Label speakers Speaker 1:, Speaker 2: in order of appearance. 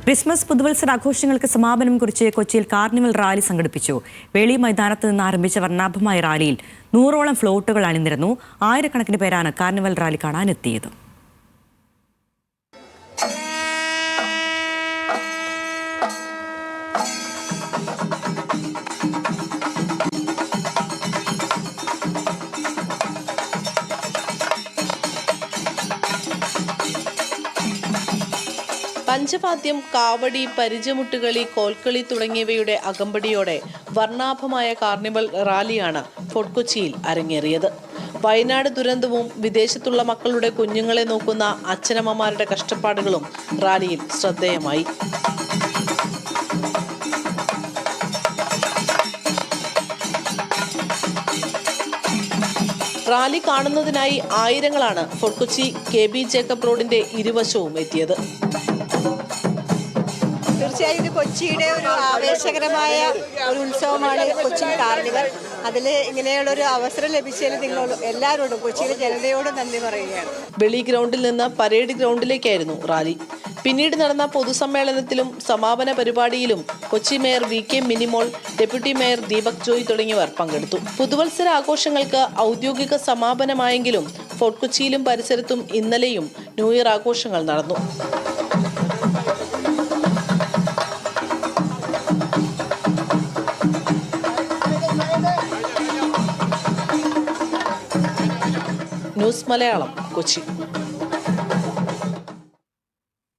Speaker 1: Christmas പുതുവത്സരാഘോഷങ്ങൾക്ക് സമാപനം കുറിച്ച് കൊച്ചിയിൽ കാർണിവൽ റാലി സംഘടിപ്പിച്ചു. വേളി മൈതാനത്ത് നിന്ന് ആരംഭിച്ച വർണ്ണാഭമായ റാലിയിൽ 100ഓളം ഫ്ലോട്ടുകൾ അണിനിരന്നു. ആയിരക്കണക്കിന് പേരാണ് കാർണിവൽ റാലി കാണാനെത്തിയത്.
Speaker 2: പഞ്ചവാദ്യം, കാവടി, പരിചമുട്ടുകളി, കോൽക്കളി തുടങ്ങിയവയുടെ അകമ്പടിയോടെ വർണ്ണാഭമായ കാർണിവൽ റാലിയാണ് ഫോർട്ട് കൊച്ചിയിൽ അരങ്ങേറിയത്. വയനാട് ദുരന്തവും വിദേശത്തുള്ള മക്കളുടെ കുഞ്ഞുങ്ങളെ നോക്കുന്ന അച്ഛനമ്മമാരുടെ കഷ്ടപ്പാടുകളും റാലിയിൽ ശ്രദ്ധേയമായി. റാലി കാണുന്നതിനായി ആയിരങ്ങളാണ് ഫോർട്ട് കൊച്ചി KB ജേക്കബ് റോഡിന്റെ ഇരുവശവും എത്തിയത്.
Speaker 3: തീർച്ചയായും ഇത് കൊച്ചിയുടെ ഒരു ആവേശകരമായ ഒരു ഉത്സവമാണ് കൊച്ചിൻ കാർണിവൽ. അതിൽ ഇങ്ങനെയുള്ളൊരു അവസരം ലഭിച്ചതിൽ നിങ്ങൾ എല്ലാവരോടും കൊച്ചിയിലെ ജനതയോടും നന്ദി പറയുകയാണ്.
Speaker 2: വെളി ഗ്രൗണ്ടിൽ നിന്ന് പരേഡ് ഗ്രൗണ്ടിലേക്കായിരുന്നു റാലി. പിന്നീട് നടന്ന പൊതുസമ്മേളനത്തിലും സമാപന പരിപാടിയിലും Kochi mayor VK Minimol, deputy mayor Deepak Joy തുടങ്ങിയവർ പങ്കെടുത്തു. പുതുവത്സര ആഘോഷങ്ങൾക്ക് ഔദ്യോഗിക സമാപനമായെങ്കിലും ഫോർട്ട് കൊച്ചിയിലും പരിസരത്തും ഇന്നലെയും ന്യൂ ഇയർ ആഘോഷങ്ങൾ നടന്നു. ന്യൂസ് മലയാളം, കൊച്ചി.